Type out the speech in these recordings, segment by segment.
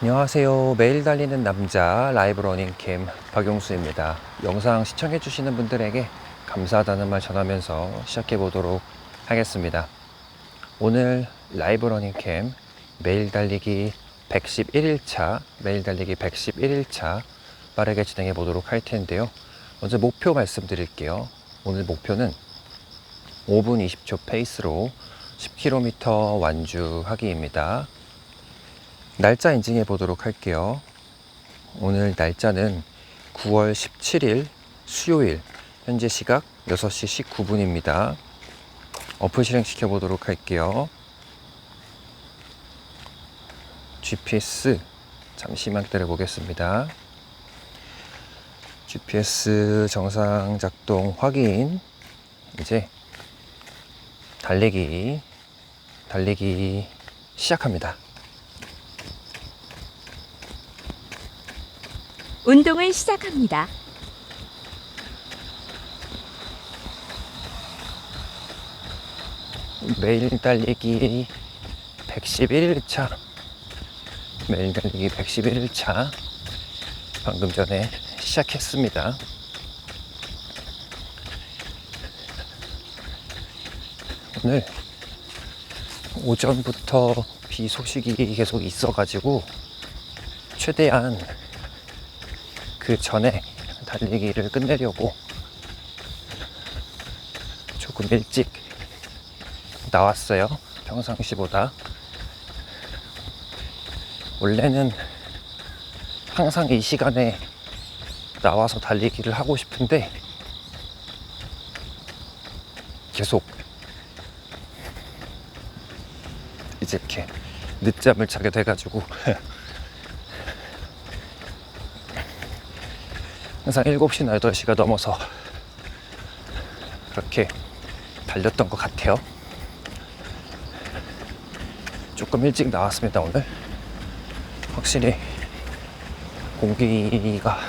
안녕하세요. 매일 달리는 남자 라이브 러닝캠 박용수입니다. 영상 시청해 주시는 분들에게 감사하다는 말 전하면서 시작해 보도록 하겠습니다. 오늘 라이브 러닝캠 매일 달리기 111일차 빠르게 진행해 보도록 할 텐데요. 먼저 목표 말씀드릴게요. 오늘 목표는 5분 20초 페이스로 10km 완주하기입니다. 날짜 인증해 보도록 할게요. 오늘 날짜는 9월 17일 수요일, 현재 시각 6시 19분입니다. 어플 실행시켜 보도록 할게요. GPS 잠시만 기다려 보겠습니다. GPS 정상 작동 확인. 이제 달리기 시작합니다. 운동을 시작합니다. 매일 달리기 111일차 매일 달리기 111일차 방금 전에 시작했습니다. 오늘 오전부터 비 소식이 계속 있어가지고 최대한 그 전에 달리기를 끝내려고 조금 일찍 나왔어요. 평상시보다. 원래는 항상 이 시간에 나와서 달리기를 하고 싶은데 계속 이제 이렇게 늦잠을 자게 돼가지고 항상 7시나 8시가 넘어서 그렇게 달렸던 것 같아요. 조금 일찍 나왔습니다. 오늘 확실히 공기가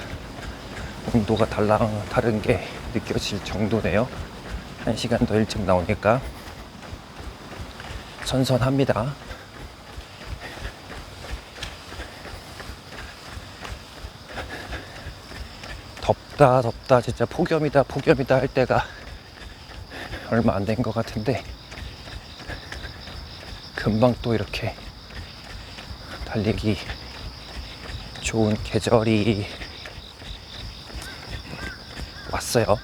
온도가 다른 게 느껴질 정도네요. 1시간 더 일찍 나오니까 선선합니다. 덥다 진짜 폭염이다 할 때가 얼마 안 된 것 같은데 금방 또 이렇게 달리기 좋은 계절이 왔어요.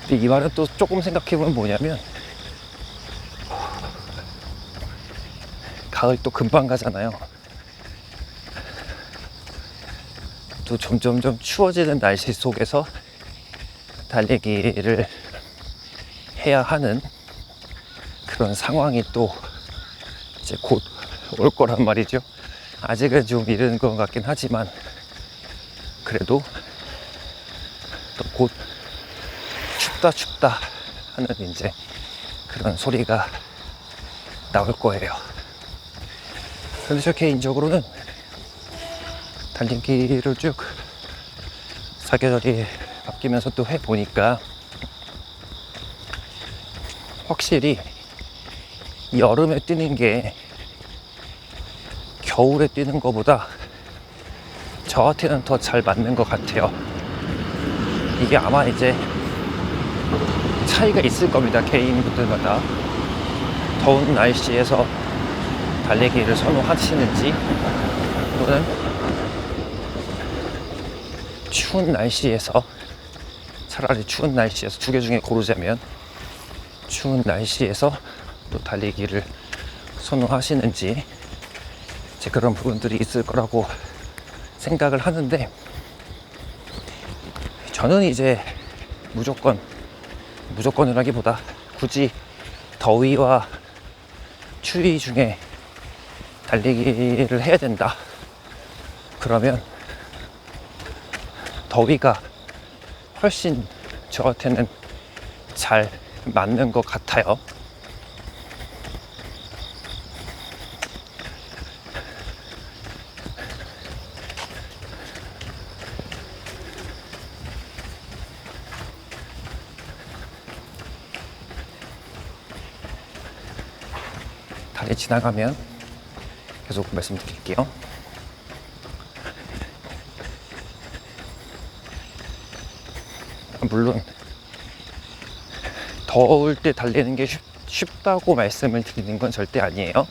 근데 이 말은 또 조금 생각해보면 뭐냐면 가을 또 금방 가잖아요. 또 점점점 추워지는 날씨 속에서 달리기를 해야 하는 그런 상황이 또 이제 곧 올 거란 말이죠. 아직은 좀 이른 것 같긴 하지만 그래도 또 곧 춥다 하는 이제 그런 소리가 나올 거예요. 근데 저 개인적으로는 달리기를 쭉 사계절이 바뀌면서 또 해보니까 확실히 여름에 뛰는 게 겨울에 뛰는 것보다 저한테는 더 잘 맞는 것 같아요. 이게 아마 이제 차이가 있을 겁니다. 개인분들마다 더운 날씨에서 달리기를 선호하시는지 또는 추운 날씨에서 차라리 추운 날씨에서 두 개 중에 고르자면 추운 날씨에서 또 달리기를 선호하시는지 이제 그런 부분들이 있을 거라고 생각을 하는데 저는 이제 무조건이라기보다 굳이 더위와 추위 중에 달리기를 해야 된다. 그러면 더위가 훨씬 저한테는 잘 맞는 것 같아요. 다리 지나가면 계속 말씀드릴게요. 물론 더울 때 달리는 게 쉽다고 말씀을 드리는 건 절대 아니에요.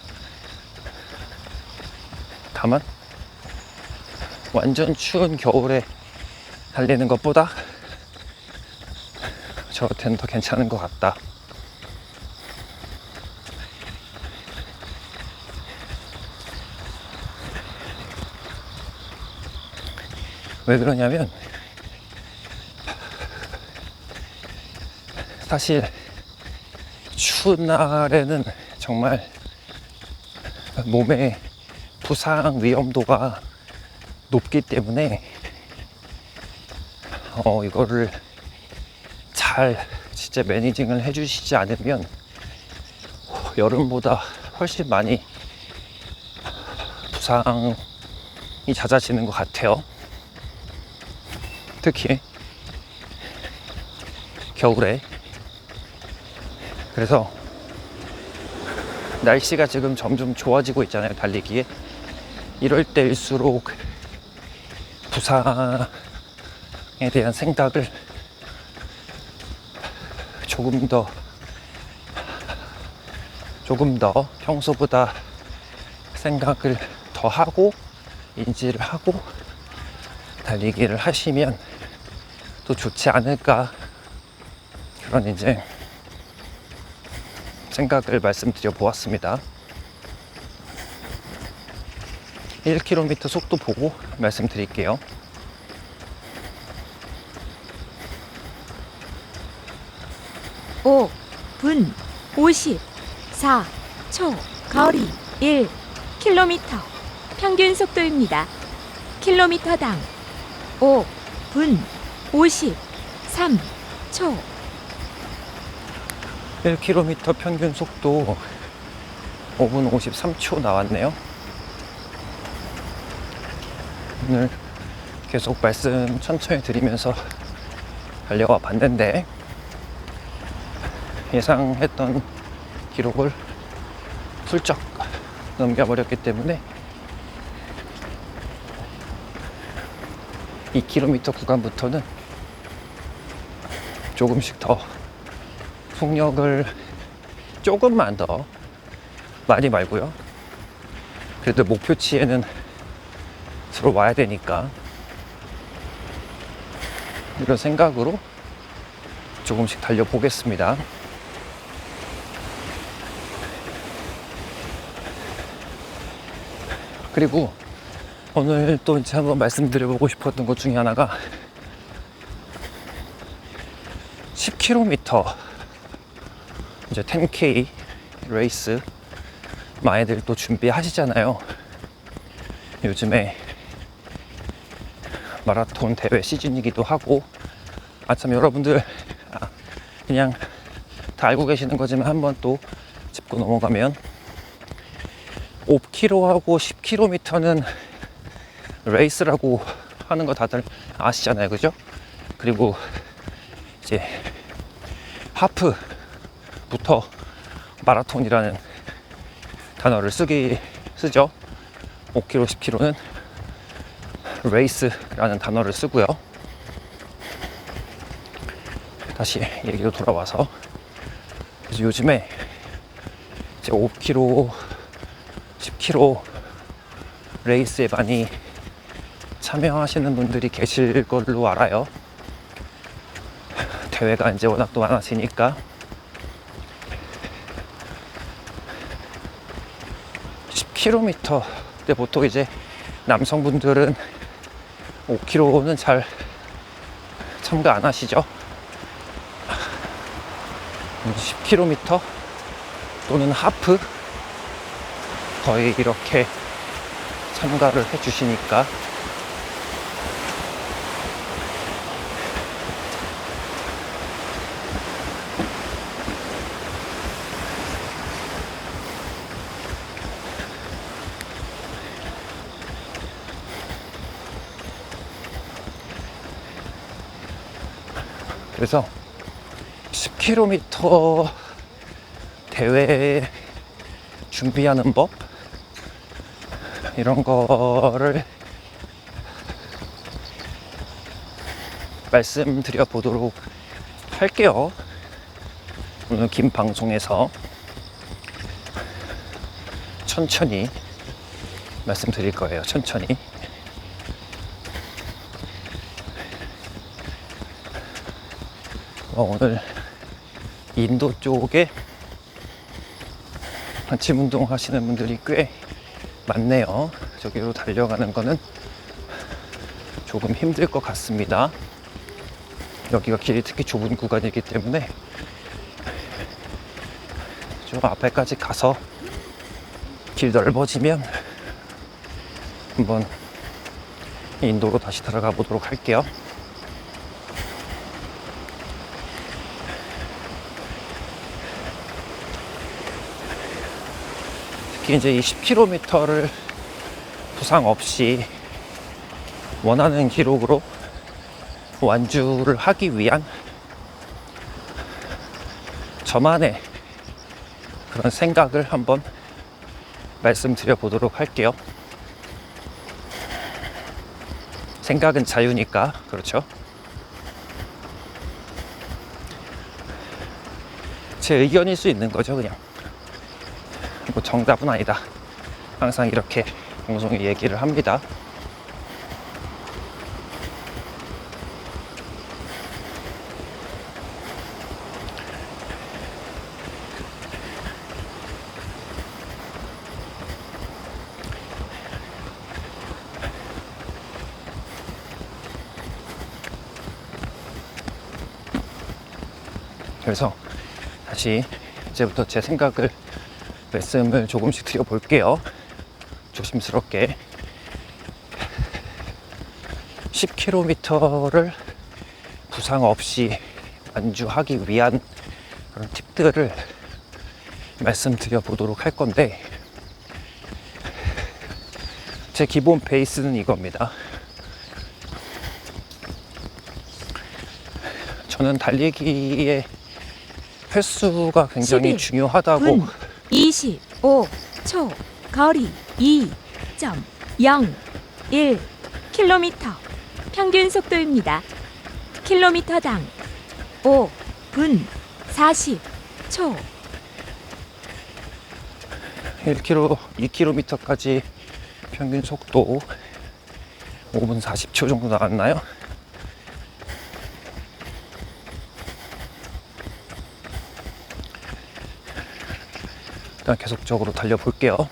다만 완전 추운 겨울에 달리는 것보다 저한테는 더 괜찮은 것 같다. 왜 그러냐면 사실 추운 날에는 정말 몸의 부상 위험도가 높기 때문에 이거를 잘 진짜 매니징을 해주시지 않으면 여름보다 훨씬 많이 부상이 잦아지는 것 같아요. 특히 겨울에. 그래서 날씨가 지금 점점 좋아지고 있잖아요, 달리기에. 이럴 때일수록 부상에 대한 생각을 조금 더 평소보다 생각을 더 하고 인지를 하고 달리기를 하시면 또 좋지 않을까, 그런 이제 생각을 말씀드려 보았습니다. 1km 속도 보고 말씀드릴게요. 오 분 54초 거리 1km 평균 속도입니다. 킬로미터당 5분 53초. 1km 평균 속도 5분 53초 나왔네요. 오늘 계속 말씀 천천히 드리면서 달려와 봤는데 예상했던 기록을 훌쩍 넘겨버렸기 때문에 2km 구간부터는 조금씩 더 속력을 조금만 더, 많이 말고요. 그래도 목표치에는 들어와야 되니까 이런 생각으로 조금씩 달려보겠습니다. 그리고 오늘 또 이제 한번 말씀드려보고 싶었던 것 중에 하나가 10km 이제 10K 레이스 많이들 또 준비하시잖아요. 요즘에 마라톤 대회 시즌이기도 하고, 참 여러분들 그냥 다 알고 계시는 거지만 한번 또 짚고 넘어가면 5km하고 10km는 레이스라고 하는 거 다들 아시잖아요, 그죠? 그리고 이제 하프부터 마라톤이라는 단어를 쓰죠. 5km, 10km는 레이스라는 단어를 쓰고요. 다시 얘기로 돌아와서, 그래서 요즘에 이제 5km, 10km 레이스에 많이 참여하시는 분들이 계실 걸로 알아요. 대회가 이제 워낙 또 많아지니까. 10km 때 보통 이제 남성분들은 5km는 잘 참가 안 하시죠. 10km 또는 하프 거의 이렇게 참가를 해 주시니까 그래서 10km 대회 준비하는 법 이런 거를 말씀드려 보도록 할게요. 오늘 긴 방송에서 천천히 말씀드릴 거예요. 천천히. 오늘 인도 쪽에 아침 운동 하시는 분들이 꽤 많네요. 저기로 달려가는 거는 조금 힘들 것 같습니다. 여기가 길이 특히 좁은 구간이기 때문에 좀 앞에까지 가서 길 넓어지면 한번 인도로 다시 들어가 보도록 할게요. 특히 이제 이 10km를 부상 없이 원하는 기록으로 완주를 하기 위한 저만의 그런 생각을 한번 말씀드려 보도록 할게요. 생각은 자유니까, 그렇죠? 제 의견일 수 있는 거죠, 그냥. 뭐 정답은 아니다. 항상 이렇게 방송에 얘기를 합니다. 그래서 다시 이제부터 제 생각을 말씀을 조금씩 드려볼게요. 조심스럽게. 10km를 부상 없이 완주하기 위한 그런 팁들을 말씀드려 보도록 할 건데, 제 기본 베이스는 이겁니다. 저는 달리기의 횟수가 굉장히 11 중요하다고. 분 25초. 거리 2.01 킬로미터. 평균 속도입니다. 킬로미터당 5분 40초. 1km, 2km까지 평균 속도 5분 40초 정도 나왔나요? 일단 계속적으로 달려볼게요.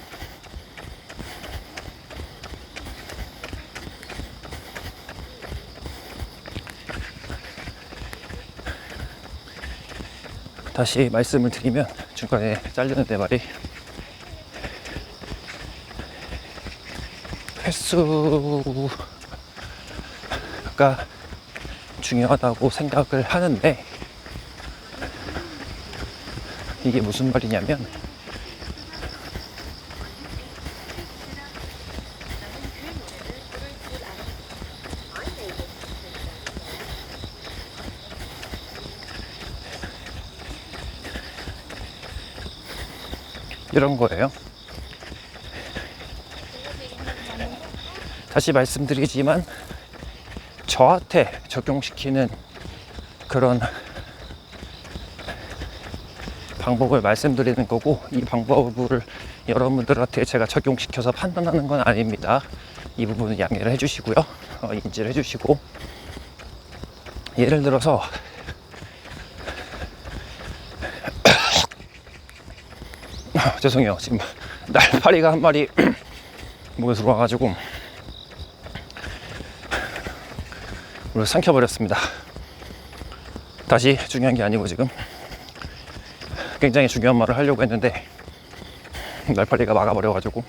다시 말씀을 드리면, 중간에 잘리는데 말이, 횟수가 중요하다고 생각을 하는데, 이게 무슨 말이냐면, 이런 거예요. 다시 말씀드리지만 저한테 적용시키는 그런 방법을 말씀드리는 거고, 이 방법을 여러분들한테 제가 적용시켜서 판단하는 건 아닙니다. 이 부분은 양해를 해주시고요. 인지를 해주시고, 예를 들어서 죄송해요. 지금 날파리가 한 마리 목에 들어와가지고 물을 삼켜버렸습니다. 다시 중요한 게 아니고 지금 굉장히 중요한 말을 하려고 했는데 날파리가 막아버려가지고.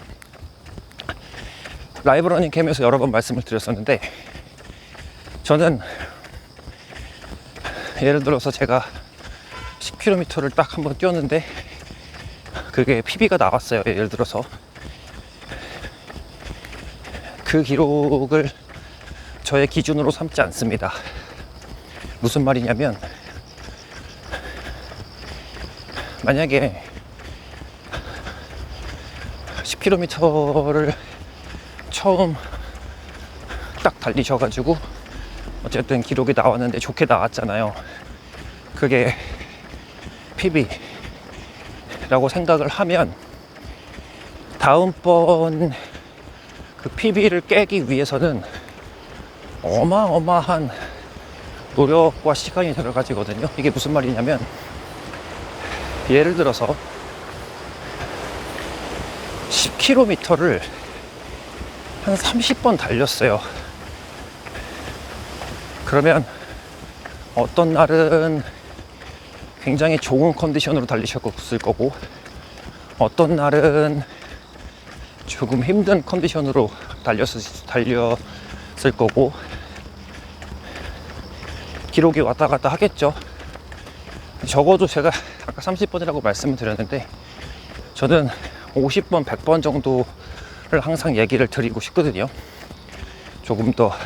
라이브 러닝 캠에서 여러 번 말씀을 드렸었는데, 저는 예를 들어서 제가 10km를 딱 한번 뛰었는데 그게 PB가 나왔어요. 예를 들어서 그 기록을 저의 기준으로 삼지 않습니다. 무슨 말이냐면, 10km를 처음 딱 달리셔가지고 어쨌든 기록이 나왔는데 좋게 나왔잖아요. 그게 PB라고 생각을 하면 다음번 그 PB를 깨기 위해서는 어마어마한 노력과 시간이 들어가지거든요. 이게 무슨 말이냐면 예를 들어서 10km를 한 30번 달렸어요. 그러면 어떤 날은 굉장히 좋은 컨디션으로 달리셨을 거고, 어떤 날은 조금 힘든 컨디션으로 달렸을 거고, 기록이 왔다 갔다 하겠죠. 적어도 제가 아까 30번이라고 말씀을 드렸는데 저는 50번, 100번 정도를 항상 얘기를 드리고 싶거든요. 조금 더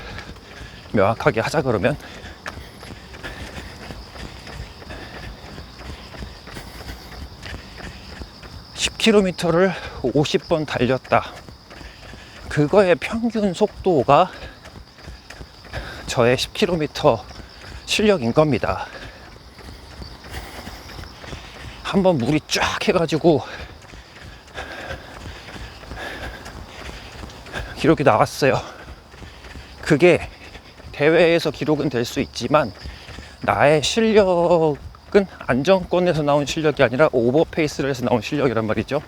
명확하게 하자 그러면. (10km를) 50번 달렸다. 그거의 평균 속도가 저의 10km 실력인 겁니다. 한번 물이 쫙 해가지고 기록이 나왔어요. 그게 대회에서 기록은 될 수 있지만 나의 실력은 안정권에서 나온 실력이 아니라 오버페이스를 해서 나온 실력이란 말이죠.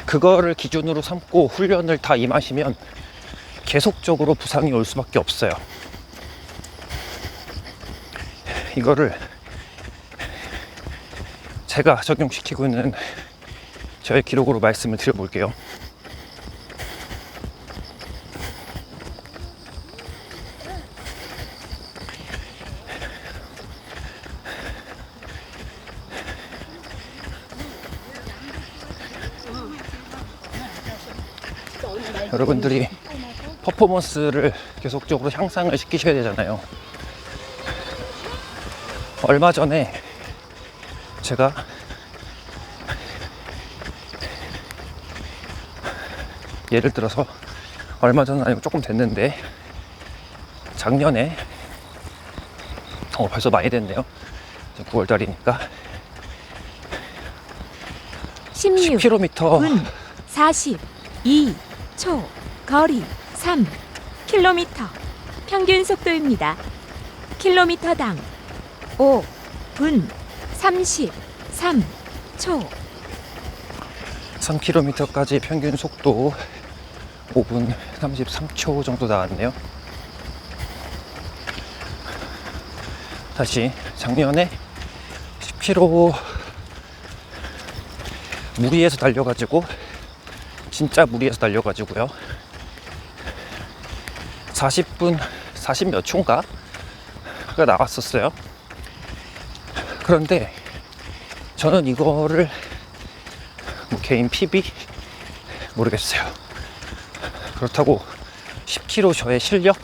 그거를 기준으로 삼고 훈련을 다 임하시면 계속적으로 부상이 올 수밖에 없어요. 이거를 제가 적용시키고 있는 저의 기록으로 말씀을 드려볼게요. 여러분들이 퍼포먼스를 계속적으로 향상을 시키셔야 되잖아요. 얼마 전에 제가 예를 들어서 얼마 전은 아니고 조금 됐는데 작년에 벌써 많이 됐네요. 9월달이니까 16 10km 분 42초 거리 3km 평균 속도입니다. 킬로미터당 5분 33초 3km까지 평균 속도 5분 33초 정도 나왔네요. 다시 작년에 10km 무리해서 달려가지고 진짜 무리해서 달려가지고요 40분 40 몇 초인가 가 나왔었어요. 그런데 저는 이거를 뭐 개인 PB 모르겠어요. 그렇다고 10km 저의 실력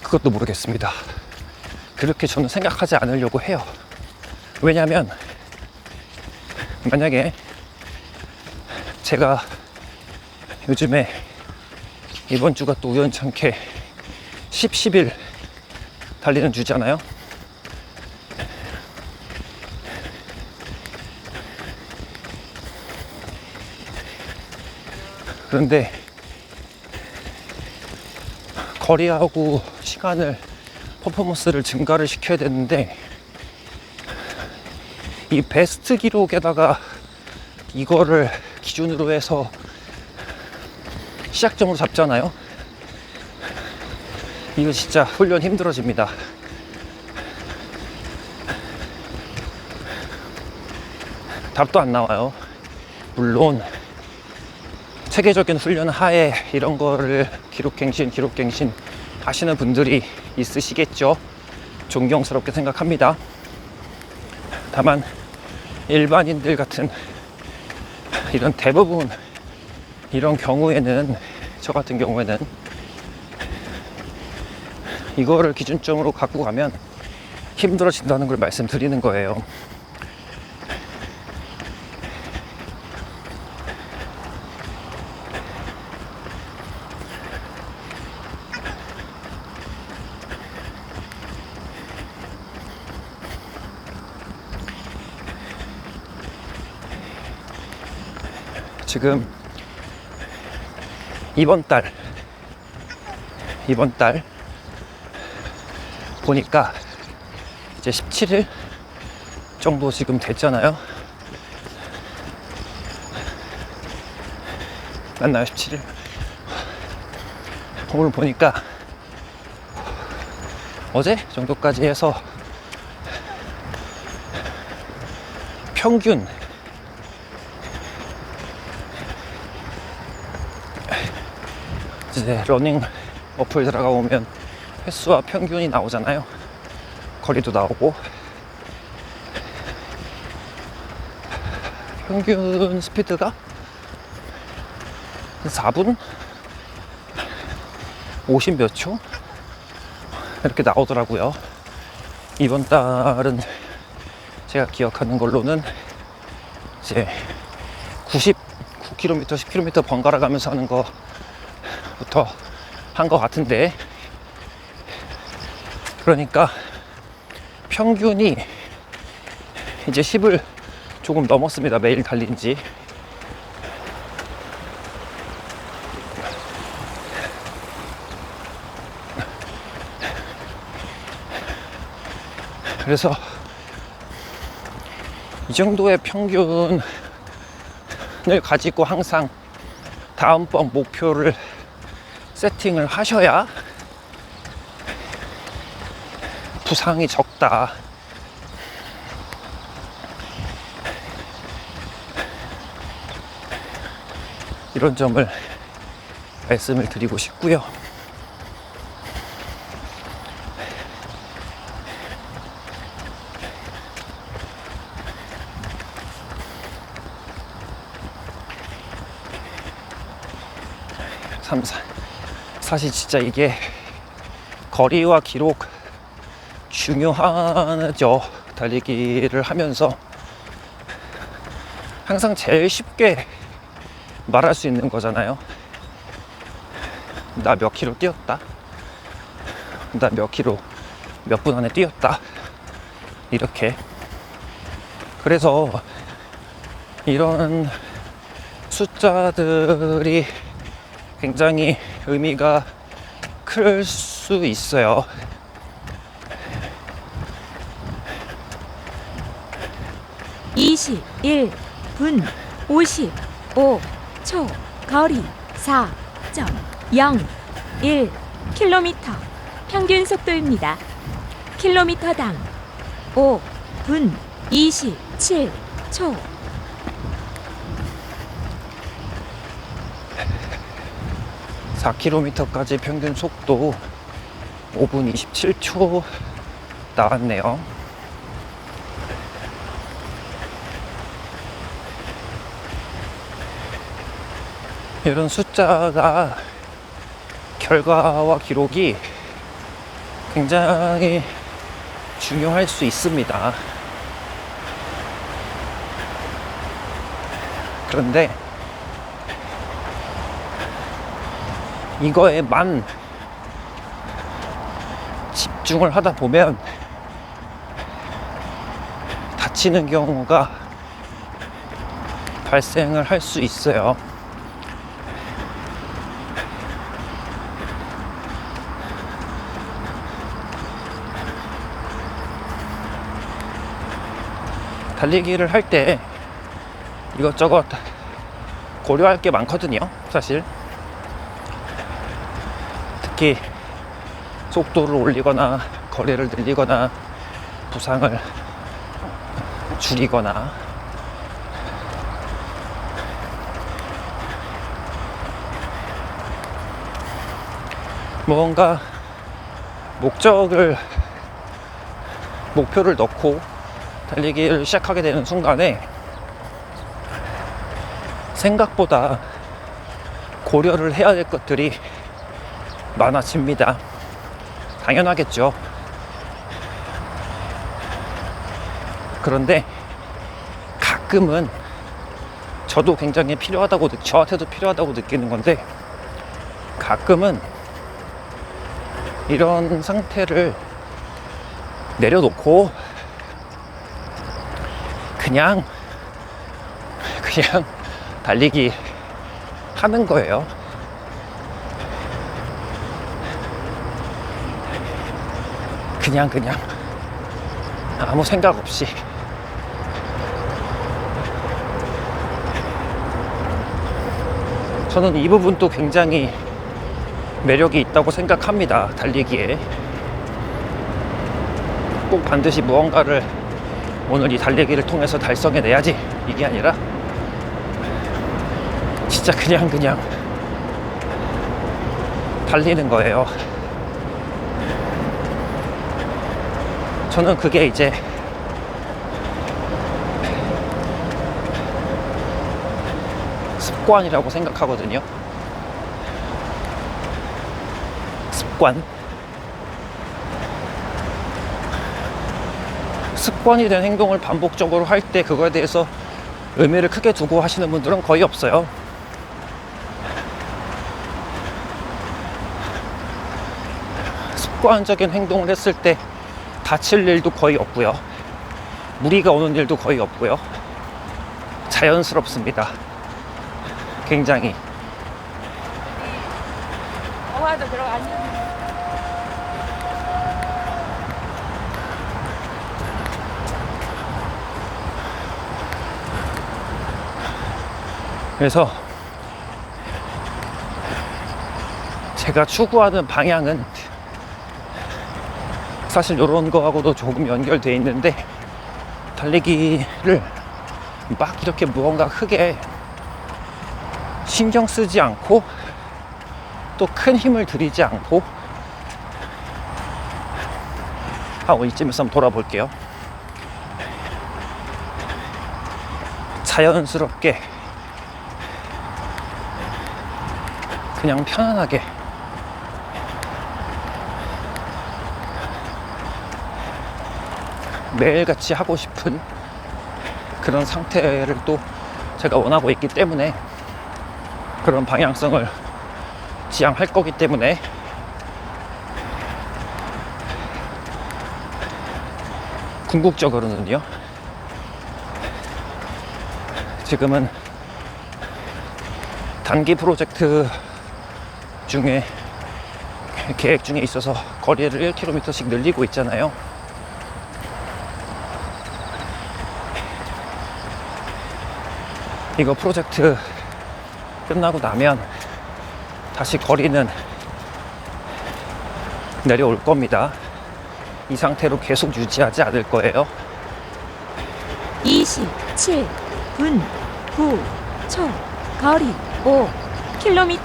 그것도 모르겠습니다. 그렇게 저는 생각하지 않으려고 해요. 왜냐면 만약에 제가 요즘에 이번 주가 또 우연찮게 10, 10일 달리는 주잖아요. 그런데 거리하고 시간을 퍼포먼스를 증가를 시켜야 되는데 이 베스트 기록에다가 이거를 기준으로 해서 시작점으로 잡잖아요. 이거 진짜 훈련 힘들어집니다. 답도 안 나와요. 물론 체계적인 훈련 하에 이런 거를 기록갱신 하시는 분들이 있으시겠죠. 존경스럽게 생각합니다. 다만 일반인들 같은 이런 대부분 이런 경우에는 저 같은 경우에는 이거를 기준점으로 갖고 가면 힘들어진다는 걸 말씀드리는 거예요. 지금 이번 달 보니까 이제 17일 정도 지금 됐잖아요. 맞나요? 17일. 오늘 보니까 어제 정도까지 해서 평균 이제 러닝 어플 들어가 보면 횟수와 평균이 나오잖아요. 거리도 나오고. 평균 스피드가 4분 50 몇 초 이렇게 나오더라고요. 이번 달은 제가 기억하는 걸로는 이제 99km, 10km 번갈아 가면서 하는 거부터 한 것 같은데, 그러니까 평균이 이제 10을 조금 넘었습니다. 매일 달린 지. 그래서 이 정도의 평균을 가지고 항상 다음번 목표를 세팅을 하셔야 부상이 적다, 이런 점을 말씀을 드리고 싶고요. 사실 진짜 이게 거리와 기록 중요하죠. 달리기를 하면서 항상 제일 쉽게 말할 수 있는 거잖아요. 나 몇 킬로 뛰었다, 나 몇 킬로 몇 분 안에 뛰었다, 이렇게. 그래서 이런 숫자들이 굉장히 의미가 클 수 있어요. (21분 55초) 거리 4.01km 평균 속도입니다. 킬로미터당 5분 27초. (4km까지) 평균 속도 5분 27초 나왔네요. 이런 숫자가, 결과와 기록이 굉장히 중요할 수 있습니다. 그런데 이거에만 집중을 하다 보면 다치는 경우가 발생을 할 수 있어요. 달리기를 할 때 이것저것 고려할 게 많거든요, 사실. 특히 속도를 올리거나 거리를 늘리거나 부상을 줄이거나, 뭔가 목표를 넣고 달리기를 시작하게 되는 순간에 생각보다 고려를 해야 될 것들이 많아집니다. 당연하겠죠. 그런데 가끔은 저도 굉장히 저한테도 필요하다고 느끼는 건데, 가끔은 이런 상태를 내려놓고 그냥 달리기 하는 거예요. 그냥 아무 생각 없이. 저는 이 부분도 굉장히 매력이 있다고 생각합니다. 달리기에 꼭 반드시 무언가를 오늘 이 달리기를 통해서 달성해내야지 이게 아니라 진짜 그냥 달리는 거예요. 저는 그게 이제 습관이라고 생각하거든요. 습관이 된 행동을 반복적으로 할 때 그거에 대해서 의미를 크게 두고 하시는 분들은 거의 없어요. 습관적인 행동을 했을 때 다칠 일도 거의 없고요. 무리가 오는 일도 거의 없고요. 자연스럽습니다. 굉장히. 어와도 들어가 앉아. 그래서 제가 추구하는 방향은 사실 이런 거하고도 조금 연결돼 있는데, 달리기를 막 이렇게 무언가 크게 신경 쓰지 않고 또 큰 힘을 들이지 않고, 이쯤에서 한번 돌아볼게요. 자연스럽게 그냥 편안하게 매일같이 하고 싶은 그런 상태를 또 제가 원하고 있기 때문에, 그런 방향성을 지향할 거기 때문에 궁극적으로는요, 지금은 단기 프로젝트 중에 계획 중에 있어서 거리를 1km씩 늘리고 있잖아요. 이거 프로젝트 끝나고 나면 다시 거리는 내려올 겁니다. 이 상태로 계속 유지하지 않을 거예요. 27분 9초. 거리 5km.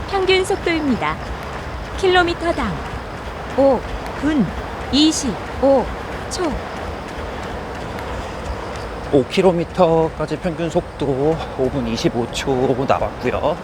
평균 속도입니다. 킬로미터당 5분 25초. 5km까지 평균 속도 5분 25초 나왔고요.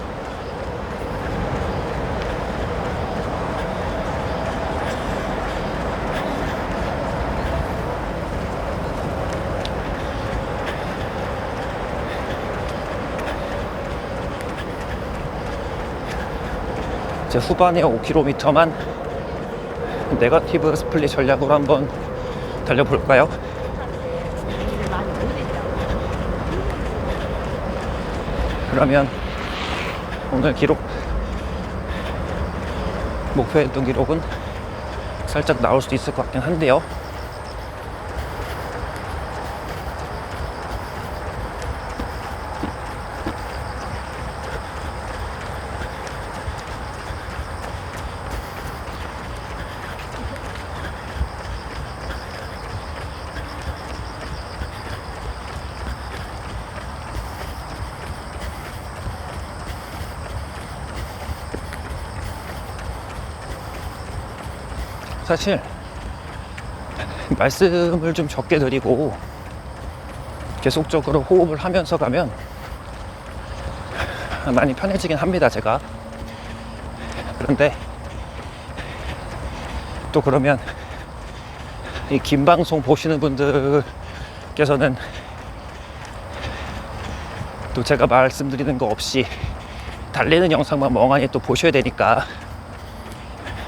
이제 후반에 5km만 네거티브 스플릿 전략으로 한번 달려볼까요? 그러면 오늘 기록, 목표했던 기록은 살짝 나올 수도 있을 것 같긴 한데요. 사실 말씀을 좀 적게 드리고 계속적으로 호흡을 하면서 가면 많이 편해지긴 합니다, 제가. 그런데 또 그러면 이 긴 방송 보시는 분들께서는 또 제가 말씀드리는 거 없이 달리는 영상만 멍하니 또 보셔야 되니까,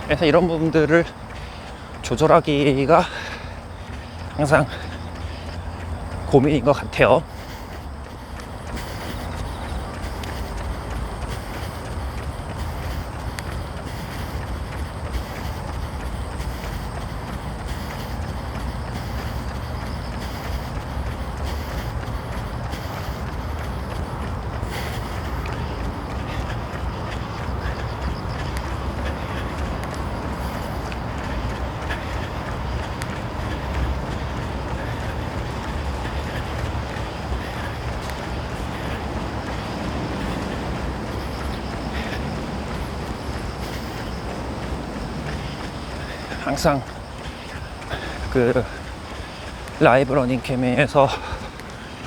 그래서 이런 부분들을 조절하기가 항상 고민인 것 같아요. 항상 그 라이브 러닝 캠에서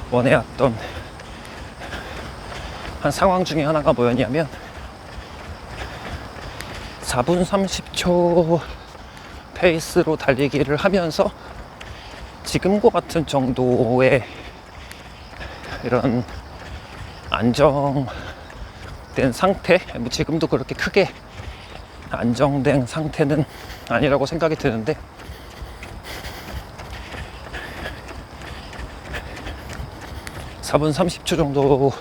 원해왔던 한 상황 중에 하나가 뭐였냐면 4분 30초 페이스로 달리기를 하면서 지금과 같은 정도의 이런 안정된 상태, 뭐 지금도 그렇게 크게 안정된 상태는 아니라고 생각이 드는데, 사 4분 30초 정도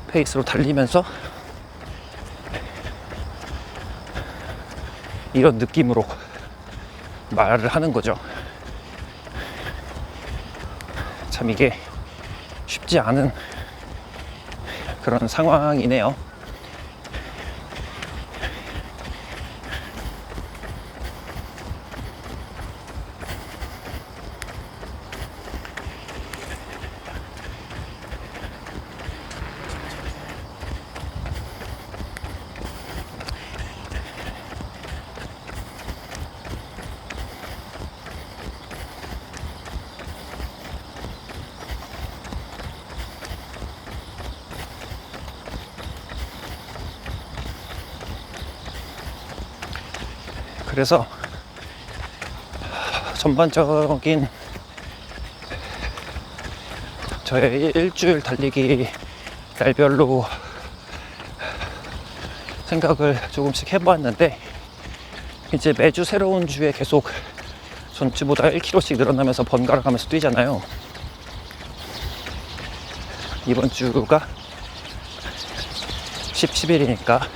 페이스로 달리면서 이런 느낌으로 말을 하는 거죠. 참 이게 쉽지 않은 그런 상황이네요. 그래서 전반적인 저의 일주일 달리기 날별로 생각을 조금씩 해보았는데, 이제 매주 새로운 주에 계속 전주보다 1km씩 늘어나면서 번갈아 가면서 뛰잖아요. 이번 주가 10일이니까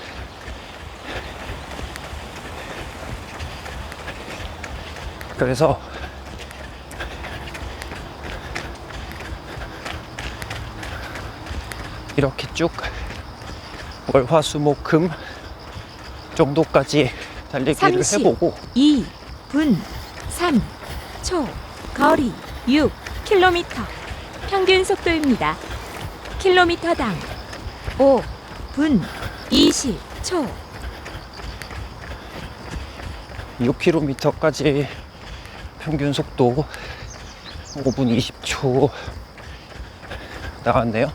그래서 이렇게 쭉 월화수목금 정도까지 달리기를 해보고 2분 3초 거리 6km 평균 속도입니다. 킬로미터당 5분 20초 6km까지 평균 속도 5분 20초 나왔네요.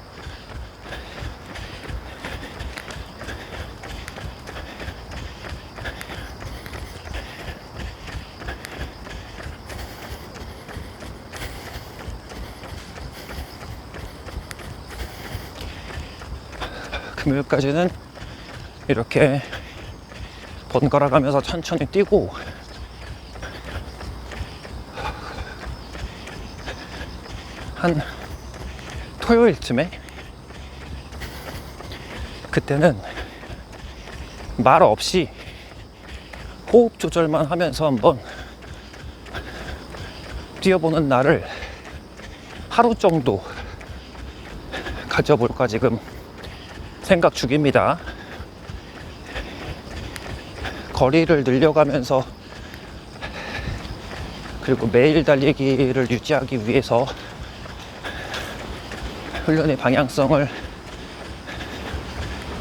금요일까지는 이렇게 번갈아 가면서 천천히 뛰고, 한 토요일쯤에 그때는 말 없이 호흡 조절만 하면서 한번 뛰어보는 날을 하루 정도 가져볼까 지금 생각 중입니다. 거리를 늘려가면서, 그리고 매일 달리기를 유지하기 위해서 훈련의 방향성을,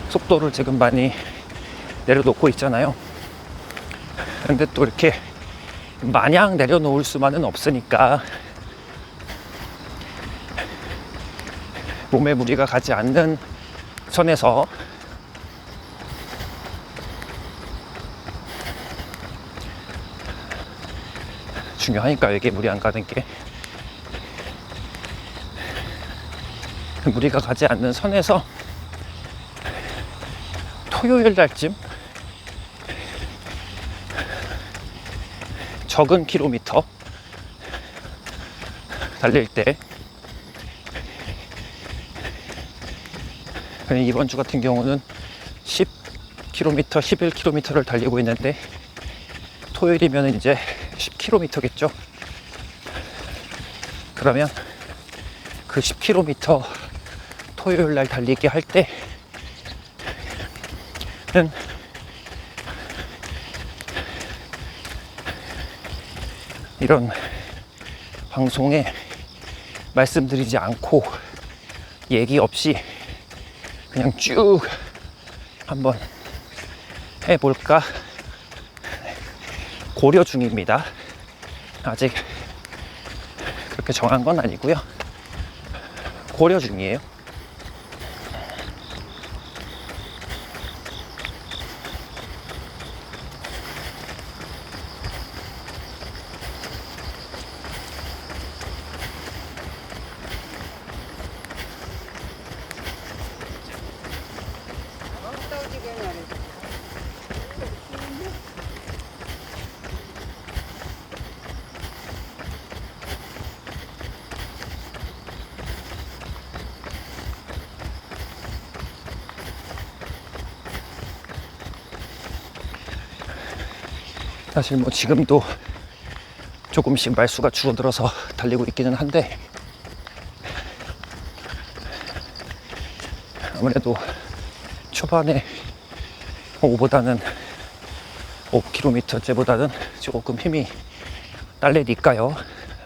속도를 지금 많이 내려놓고 있잖아요. 근데 또 이렇게 마냥 내려놓을 수만은 없으니까 몸에 무리가 가지 않는 선에서 중요하니까, 이게 무리 안 가는 게. 무리가 가지 않는 선에서 토요일 날쯤 적은 킬로미터 달릴 때, 이번 주 같은 경우는 10km, 11km를 달리고 있는데, 토요일이면 이제 10km겠죠. 그러면 그 10km 토요일 날 달리기 할 때는 이런 방송에 말씀드리지 않고 얘기 없이 그냥 쭉 한번 해볼까 고려 중입니다. 아직 그렇게 정한 건 아니고요. 고려 중이에요. 사실 뭐 지금도 조금씩 말수가 줄어들어서 달리고 있기는 한데, 아무래도 초반에 5km째보다는 조금 힘이 딸리니까요.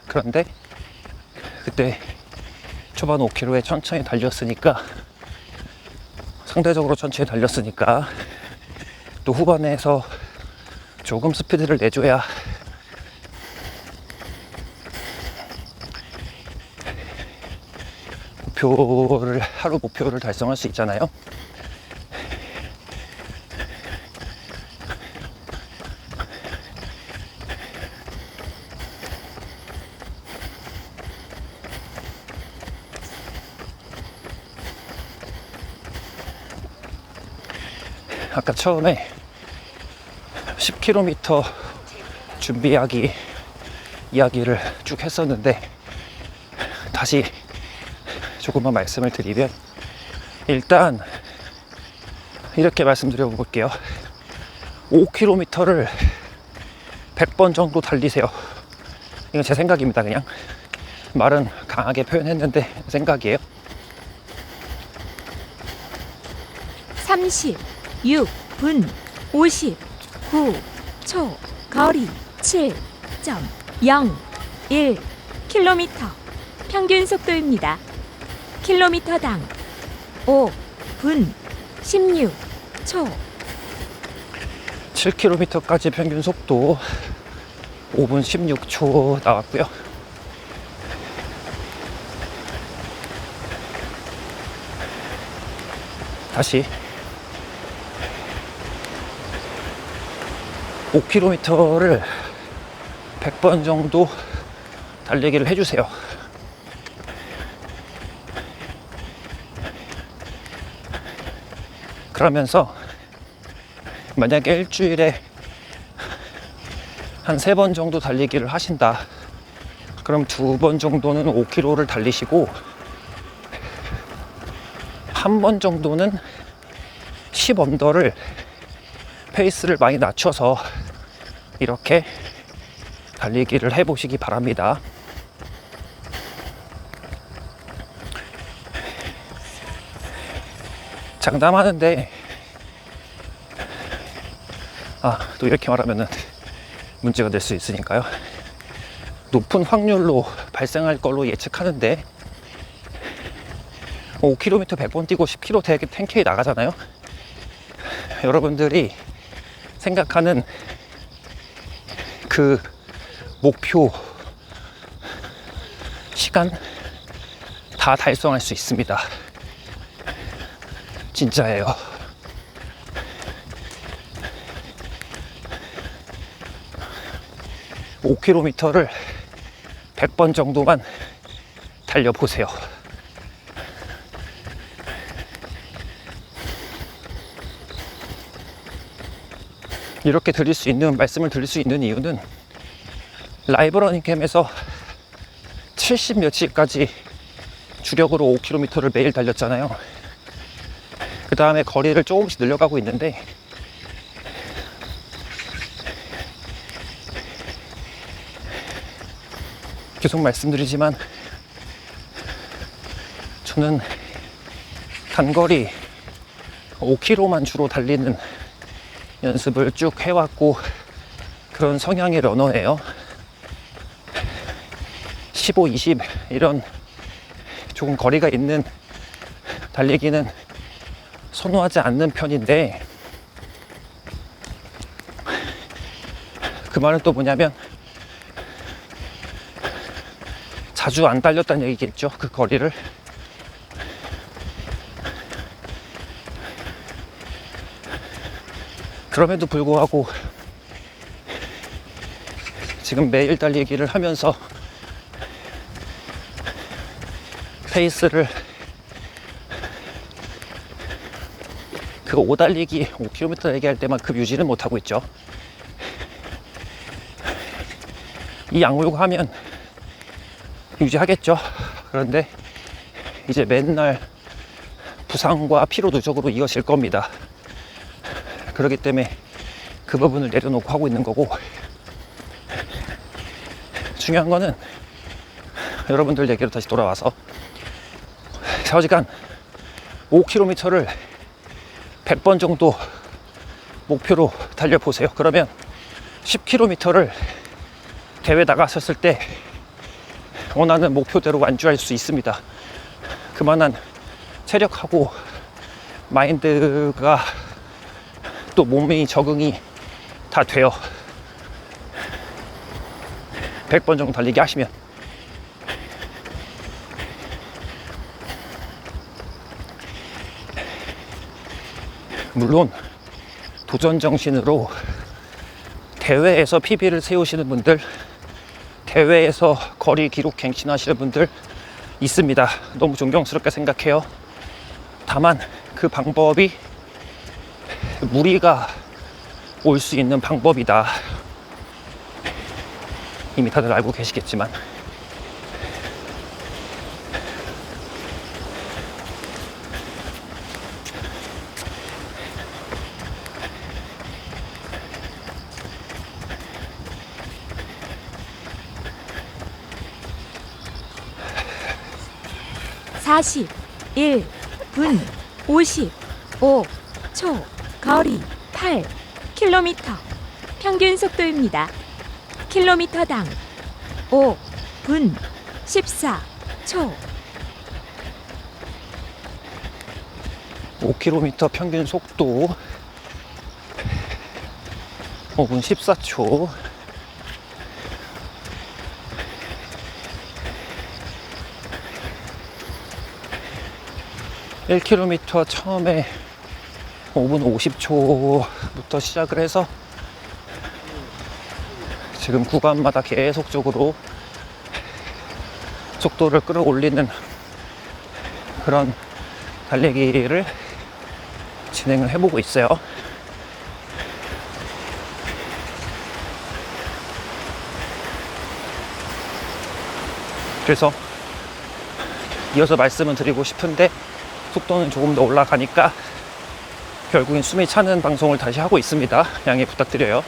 그런데 그때 초반 5km에 천천히 달렸으니까, 상대적으로 천천히 달렸으니까 또 후반에서 조금 스피드를 내줘야 하루 목표를 달성할 수 있잖아요. 아까 처음에 10km 준비하기 이야기를 쭉 했었는데, 다시 조금만 말씀을 드리면, 일단 이렇게 말씀드려 볼게요. 5km를 100번 정도 달리세요. 이건 제 생각입니다. 그냥 말은 강하게 표현했는데 생각이에요. 36분 59초, 거리 7.01km, 평균 속도입니다. 킬로미터당 5분 16초. 7km까지 평균 속도 5분 16초 나왔고요. 다시 5km를 100번 정도 달리기를 해주세요. 그러면서 만약에 일주일에 한 3번 정도 달리기를 하신다. 그럼 2번 정도는 5km를 달리시고, 1번 정도는 10 언더를 페이스를 많이 낮춰서 이렇게 달리기를 해보시기 바랍니다. 장담하는데, 또 이렇게 말하면은 문제가 될 수 있으니까요. 높은 확률로 발생할 걸로 예측하는데, 5km 100번 뛰고 10km 10K 나가잖아요. 여러분들이 생각하는 그 목표 시간 다 달성할 수 있습니다. 진짜예요. (5km를) 100번 정도만 달려보세요. 이렇게 말씀을 드릴 수 있는 이유는, 라이브 러닝캠에서 70 며칠까지 주력으로 5km를 매일 달렸잖아요. 그 다음에 거리를 조금씩 늘려가고 있는데, 계속 말씀드리지만 저는 단거리 5km만 주로 달리는 연습을 쭉 해왔고, 그런 성향의 러너예요. 15, 20 이런 조금 거리가 있는 달리기는 선호하지 않는 편인데, 그 말은 또 뭐냐면 자주 안 달렸다는 얘기겠죠. 그 거리를. 그럼에도 불구하고 지금 매일 달리기를 하면서 페이스를 그 5달리기 5km 얘기할 때만큼 유지는 못하고 있죠. 이 악물고 하면 유지하겠죠. 그런데 이제 맨날 부상과 피로 누적으로 이어질 겁니다. 그렇기 때문에 그 부분을 내려놓고 하고 있는 거고, 중요한 거는 여러분들 얘기로 다시 돌아와서 4시간 5km를 100번 정도 목표로 달려보세요. 그러면 10km를 대회 나갔었을 때 원하는 목표대로 완주할 수 있습니다. 그만한 체력하고 마인드가 또 몸의 적응이 다 돼요. 100번 정도 달리기 하시면. 물론 도전 정신으로 대회에서 PB를 세우시는 분들, 대회에서 거리 기록 갱신하시는 분들 있습니다. 너무 존경스럽게 생각해요. 다만 그 방법이 무리가 올 수 있는 방법이다. 이미 다들 알고 계시겠지만. 사십 1분 55초 거리 8km 평균 속도입니다. 킬로미터당 5분 14초. 5km 평균 속도 5분 14초. (1km) 처음에 5분 50초부터 시작을 해서 지금 구간마다 계속적으로 속도를 끌어올리는 그런 달리기를 진행을 해보고 있어요. 그래서 이어서 말씀을 드리고 싶은데, 속도는 조금 더 올라가니까 결국엔 숨이 차는 방송을 다시 하고 있습니다. 양해 부탁드려요.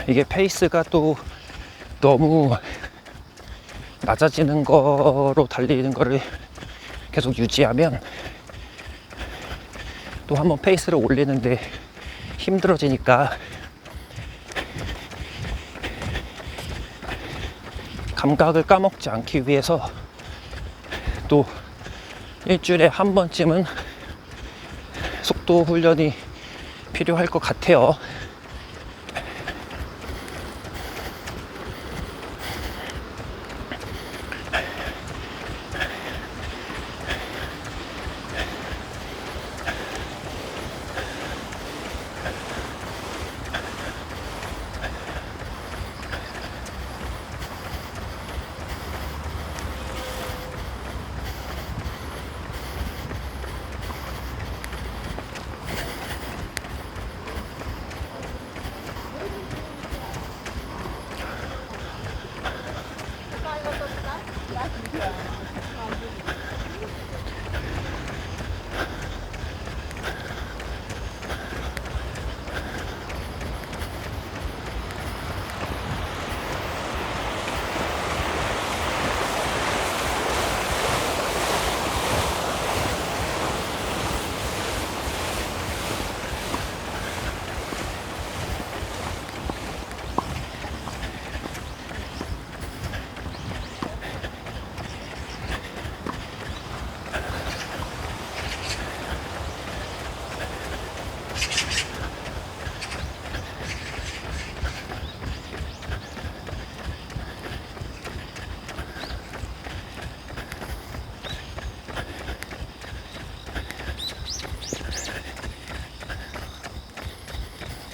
이게 페이스가 또 너무 낮아지는 거로 달리는 거를 계속 유지하면 또 한번 페이스를 올리는데 힘들어지니까 감각을 까먹지 않기 위해서 또 일주일에 한 번쯤은 속도 훈련이 필요할 것 같아요.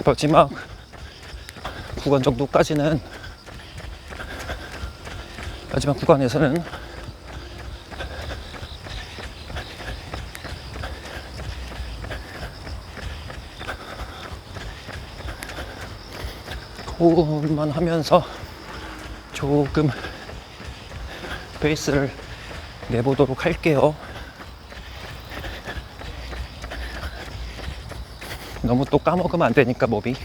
마지막 구간 정도까지는, 마지막 구간에서는 호흡만 하면서 조금 페이스를 내보도록 할게요. 너무 또 까먹으면 안 되니까, 몸이.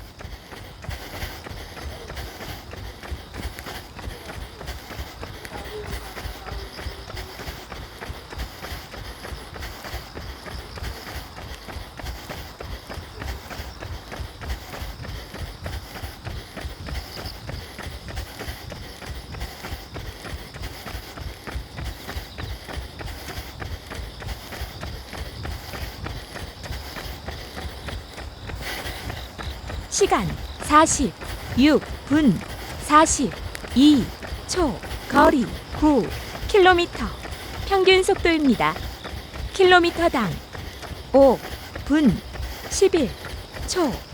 시간 46분 42초. 거리 9km. 평균 속도입니다. 킬로미터당 5분 11초.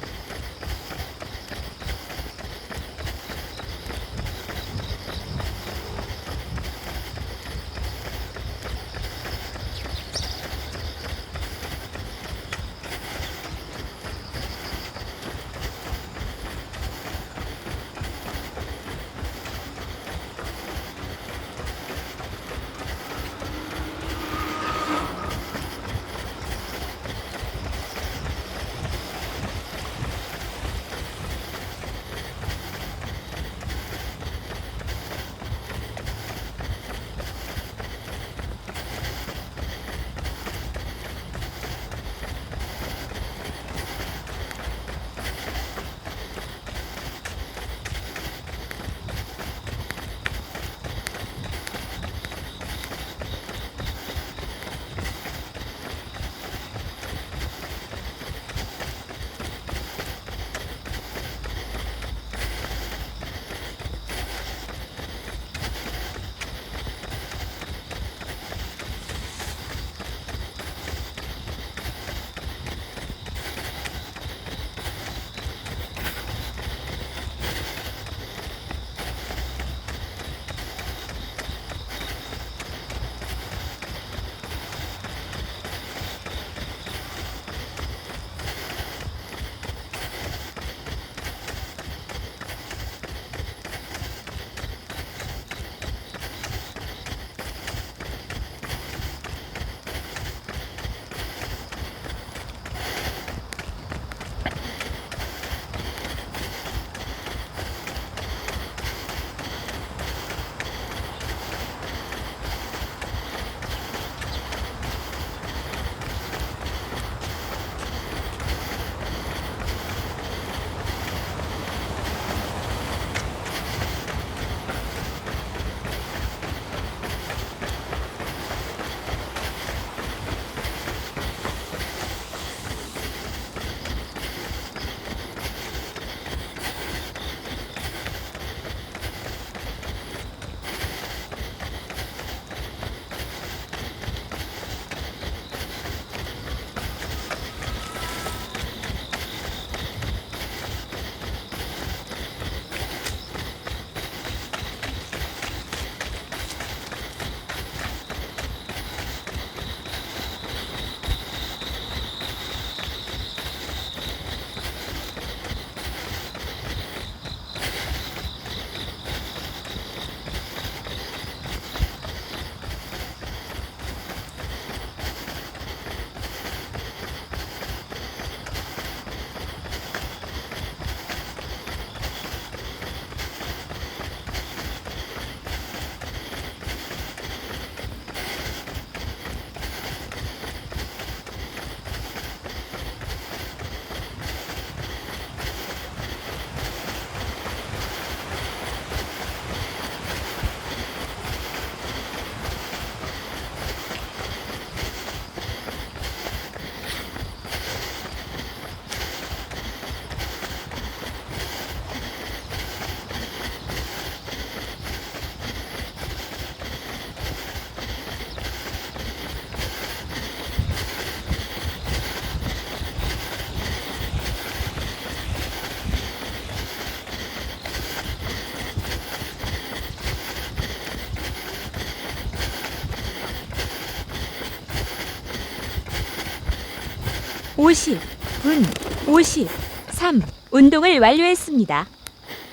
50, 분 50, 3. 운동을 완료했습니다.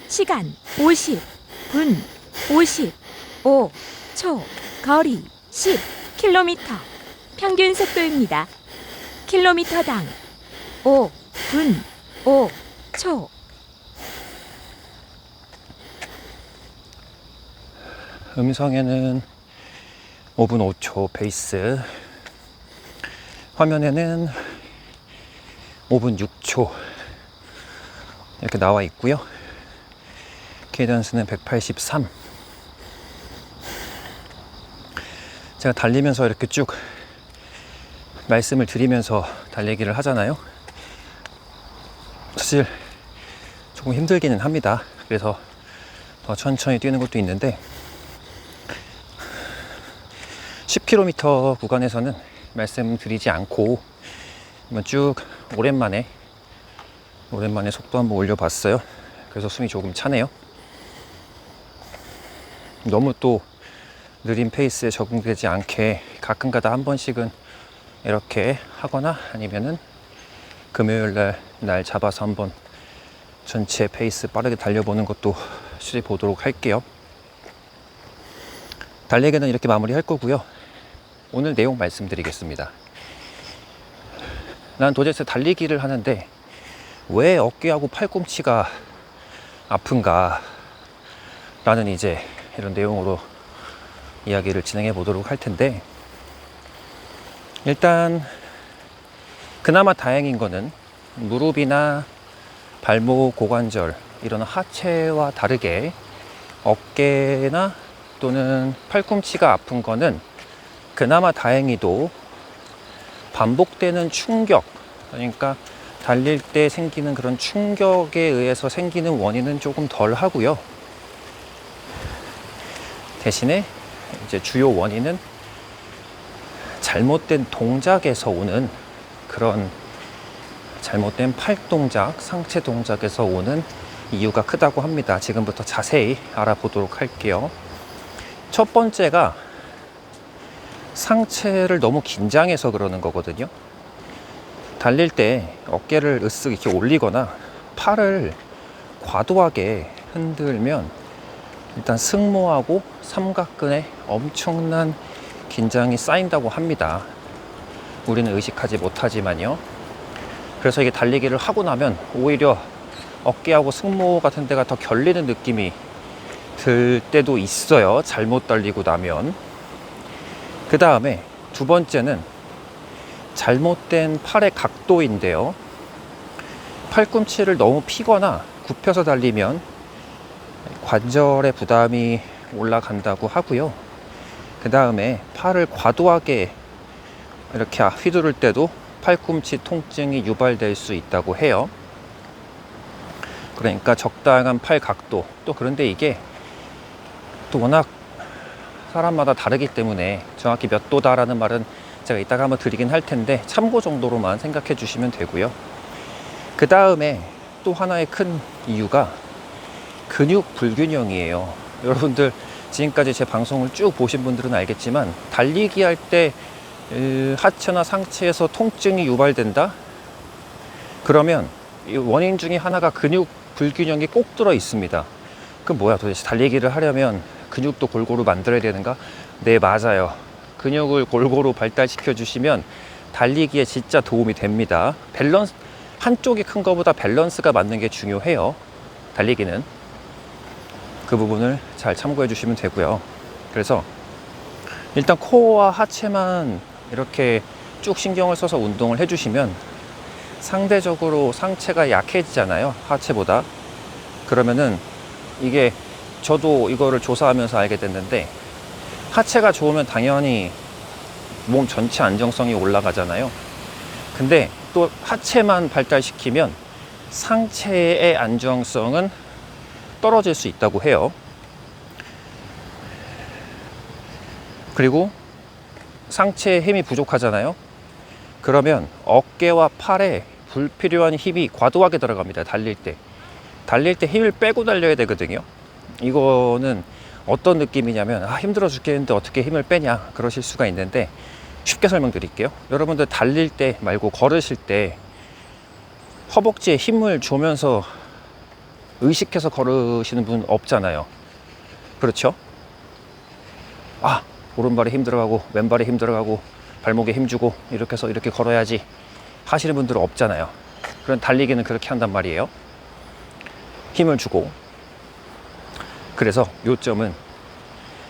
시간 50, 분 50, 5, 초, 거리 10, 킬로미터. 평균 속도입니다. 킬로미터당 5, 분 5, 초. 음성에는 5분 5초 페이스, 화면에는 5분 6초 이렇게 나와 있고요. 케이던스는 183. 제가 달리면서 이렇게 쭉 말씀을 드리면서 달리기를 하잖아요. 사실 조금 힘들기는 합니다. 그래서 더 천천히 뛰는 것도 있는데 10km 구간에서는 말씀드리지 않고 한번 쭉 오랜만에 속도 한번 올려봤어요. 그래서 숨이 조금 차네요. 너무 또 느린 페이스에 적응되지 않게 가끔가다 한 번씩은 이렇게 하거나 아니면은 금요일 날 잡아서 한번 전체 페이스 빠르게 달려보는 것도 시도해 보도록 할게요. 달리기는 이렇게 마무리할 거고요. 오늘 내용 말씀드리겠습니다. 난 도대체 달리기를 하는데 왜 어깨하고 팔꿈치가 아픈가 라는 이제 이런 내용으로 이야기를 진행해 보도록 할 텐데, 일단 그나마 다행인 거는 무릎이나 발목 고관절 이런 하체와 다르게 어깨나 또는 팔꿈치가 아픈 거는 그나마 다행히도 반복되는 충격, 그러니까 달릴 때 생기는 그런 충격에 의해서 생기는 원인은 조금 덜 하고요. 대신에 이제 주요 원인은 잘못된 동작에서 오는 그런 잘못된 팔 동작, 상체 동작에서 오는 이유가 크다고 합니다. 지금부터 자세히 알아보도록 할게요. 첫 번째가 상체를 너무 긴장해서 그러는 거거든요. 달릴 때 어깨를 으쓱 이렇게 올리거나 팔을 과도하게 흔들면 일단 승모하고 삼각근에 엄청난 긴장이 쌓인다고 합니다. 우리는 의식하지 못하지만요. 그래서 이게 달리기를 하고 나면 오히려 어깨하고 승모 같은 데가 더 결리는 느낌이 들 때도 있어요. 잘못 달리고 나면. 그 다음에 두 번째는 잘못된 팔의 각도인데요. 팔꿈치를 너무 피거나 굽혀서 달리면 관절에 부담이 올라간다고 하고요. 그 다음에 팔을 과도하게 이렇게 휘두를 때도 팔꿈치 통증이 유발될 수 있다고 해요. 그러니까 적당한 팔 각도, 또 그런데 이게 또 워낙 사람마다 다르기 때문에 정확히 몇 도다라는 말은 제가 이따가 한번 드리긴 할 텐데 참고 정도로만 생각해 주시면 되고요. 그 다음에 또 하나의 큰 이유가 근육 불균형이에요. 여러분들 지금까지 제 방송을 쭉 보신 분들은 알겠지만 달리기 할 때 하체나 상체에서 통증이 유발된다? 그러면 이 원인 중에 하나가 근육 불균형이 꼭 들어 있습니다. 그럼 뭐야, 도대체 달리기를 하려면 근육도 골고루 만들어야 되는가? 네, 맞아요. 근육을 골고루 발달시켜 주시면 달리기에 진짜 도움이 됩니다. 밸런스, 한쪽이 큰 것보다 밸런스가 맞는 게 중요해요. 달리기는. 그 부분을 잘 참고해 주시면 되고요. 그래서 일단 코어와 하체만 이렇게 쭉 신경을 써서 운동을 해주시면 상대적으로 상체가 약해지잖아요, 하체보다. 그러면은 이게 저도 이거를 조사하면서 알게 됐는데, 하체가 좋으면 당연히 몸 전체 안정성이 올라가잖아요. 근데 또 하체만 발달시키면 상체의 안정성은 떨어질 수 있다고 해요. 그리고 상체에 힘이 부족하잖아요. 그러면 어깨와 팔에 불필요한 힘이 과도하게 들어갑니다. 달릴 때 힘을 빼고 달려야 되거든요. 이거는 어떤 느낌이냐면, 힘들어 죽겠는데 어떻게 힘을 빼냐 그러실 수가 있는데, 쉽게 설명드릴게요. 여러분들 달릴 때 말고 걸으실 때 허벅지에 힘을 주면서 의식해서 걸으시는 분 없잖아요. 그렇죠? 아, 오른발에 힘 들어가고 왼발에 힘 들어가고 발목에 힘 주고 이렇게 해서 이렇게 걸어야지 하시는 분들은 없잖아요. 그런 달리기는 그렇게 한단 말이에요. 힘을 주고. 그래서 요점은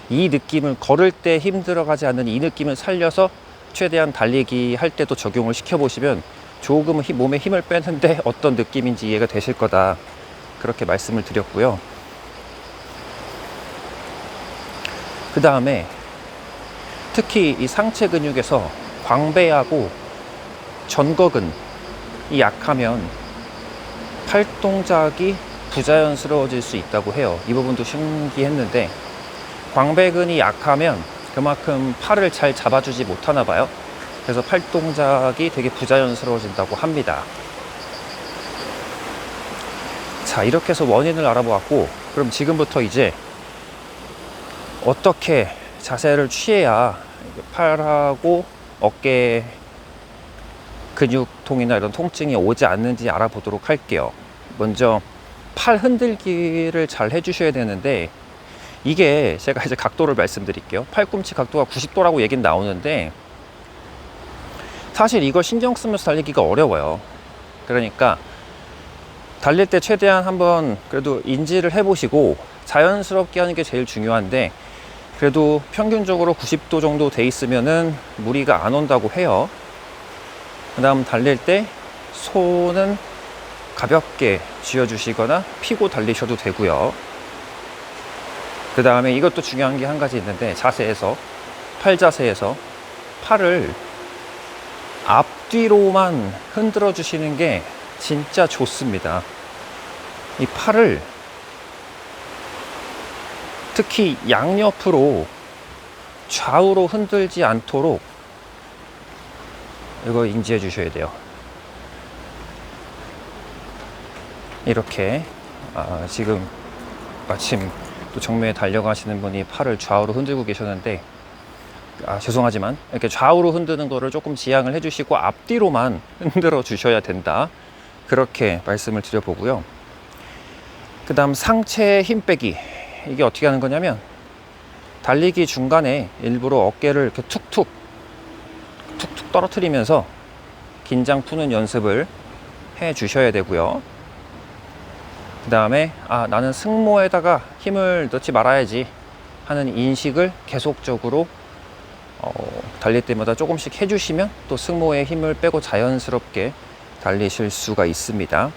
이 느낌을 걸을 때 힘 들어가지 않는 이 느낌을 살려서 최대한 달리기 할 때도 적용을 시켜보시면 조금은 몸에 힘을 빼는데 어떤 느낌인지 이해가 되실 거다. 그렇게 말씀을 드렸고요. 그 다음에 특히 이 상체 근육에서 광배하고 전거근이 약하면 팔 동작이 부자연스러워질 수 있다고 해요. 이 부분도 신기했는데 광배근이 약하면 그만큼 팔을 잘 잡아주지 못하나 봐요. 그래서 팔 동작이 되게 부자연스러워진다고 합니다. 자, 이렇게 해서 원인을 알아보았고, 그럼 지금부터 이제 어떻게 자세를 취해야 팔하고 어깨 근육통이나 이런 통증이 오지 않는지 알아보도록 할게요. 먼저 팔 흔들기를 잘 해주셔야 되는데, 이게 제가 이제 각도를 말씀드릴게요. 팔꿈치 각도가 90도라고 얘기는 나오는데 사실 이걸 신경 쓰면서 달리기가 어려워요. 그러니까 달릴 때 최대한 한번 그래도 인지를 해보시고 자연스럽게 하는 게 제일 중요한데, 그래도 평균적으로 90도 정도 돼 있으면은 무리가 안 온다고 해요. 그 다음 달릴 때 손은 가볍게 쥐어주시거나 피고 달리셔도 되고요. 그 다음에 이것도 중요한 게 한 가지 있는데, 자세에서, 팔 자세에서 팔을 앞뒤로만 흔들어 주시는 게 진짜 좋습니다. 이 팔을 특히 양옆으로 좌우로 흔들지 않도록 이거 인지해 주셔야 돼요. 이렇게 지금 마침 또 정면에 달려가시는 분이 팔을 좌우로 흔들고 계셨는데, 죄송하지만 이렇게 좌우로 흔드는 거를 조금 지양을 해주시고 앞뒤로만 흔들어 주셔야 된다. 그렇게 말씀을 드려보고요. 그 다음 상체 힘 빼기. 이게 어떻게 하는 거냐면, 달리기 중간에 일부러 어깨를 이렇게 툭툭 떨어뜨리면서 긴장 푸는 연습을 해 주셔야 되고요. 그 다음에 나는 승모에다가 힘을 넣지 말아야지 하는 인식을 계속적으로 달릴 때마다 조금씩 해주시면 또 승모에 힘을 빼고 자연스럽게 달리실 수가 있습니다.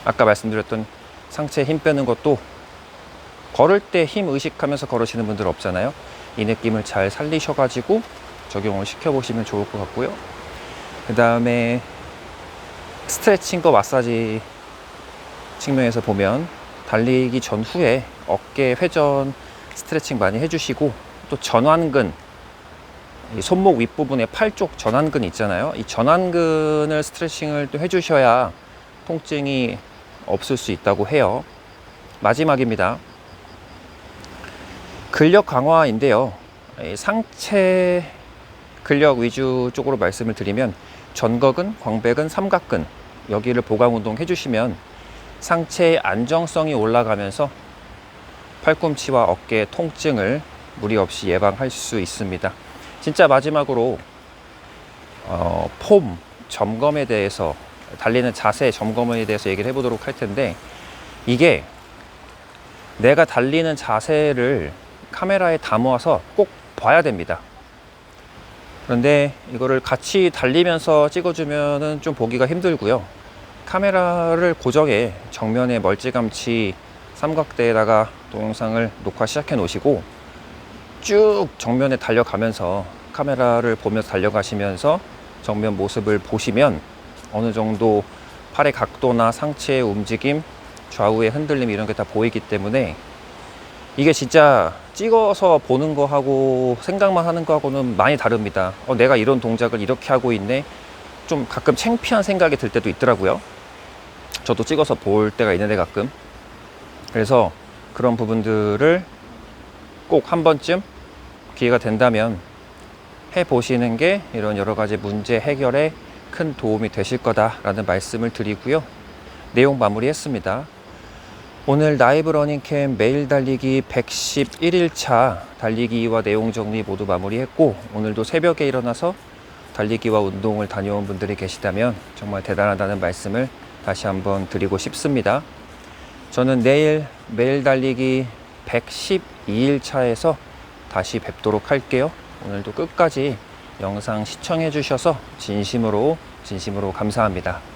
아까 말씀드렸던 상체 힘 빼는 것도 걸을 때 힘 의식하면서 걸으시는 분들 없잖아요. 이 느낌을 잘 살리셔가지고 적용을 시켜보시면 좋을 것 같고요. 그 다음에 스트레칭과 마사지 측면에서 보면 달리기 전후에 어깨 회전 스트레칭 많이 해주시고, 또 전완근, 이 손목 윗부분에 팔 쪽 전완근 있잖아요. 이 전완근을 스트레칭을 또 해주셔야 통증이 없을 수 있다고 해요. 마지막입니다. 근력 강화인데요. 상체 근력 위주 쪽으로 말씀을 드리면 전거근, 광배근, 삼각근 여기를 보강 운동 해주시면 상체의 안정성이 올라가면서 팔꿈치와 어깨 통증을 무리 없이 예방할 수 있습니다. 진짜 마지막으로 폼 점검에 대해서, 달리는 자세 점검에 대해서 얘기를 해보도록 할 텐데, 이게 내가 달리는 자세를 카메라에 담아서 꼭 봐야 됩니다. 그런데 이거를 같이 달리면서 찍어주면은 좀 보기가 힘들고요. 카메라를 고정해 정면에 멀찌감치 삼각대에다가 동영상을 녹화 시작해 놓으시고 쭉 정면에 달려가면서 카메라를 보면서 달려가시면서 정면 모습을 보시면 어느 정도 팔의 각도나 상체의 움직임, 좌우의 흔들림 이런 게 다 보이기 때문에 이게 진짜 찍어서 보는 거하고 생각만 하는 거하고는 많이 다릅니다. 내가 이런 동작을 이렇게 하고 있네. 좀 가끔 창피한 생각이 들 때도 있더라고요. 저도 찍어서 볼 때가 있는데 가끔. 그래서 그런 부분들을 꼭 한 번쯤 기회가 된다면 해보시는 게 이런 여러 가지 문제 해결에 큰 도움이 되실 거다라는 말씀을 드리고요. 내용 마무리했습니다. 오늘 라이브 러닝캠 매일 달리기 111일차 달리기와 내용 정리 모두 마무리했고, 오늘도 새벽에 일어나서 달리기와 운동을 다녀온 분들이 계시다면 정말 대단하다는 말씀을 다시 한번 드리고 싶습니다. 저는 내일 매일 달리기 112일차에서 다시 뵙도록 할게요. 오늘도 끝까지 영상 시청해 주셔서 진심으로 감사합니다.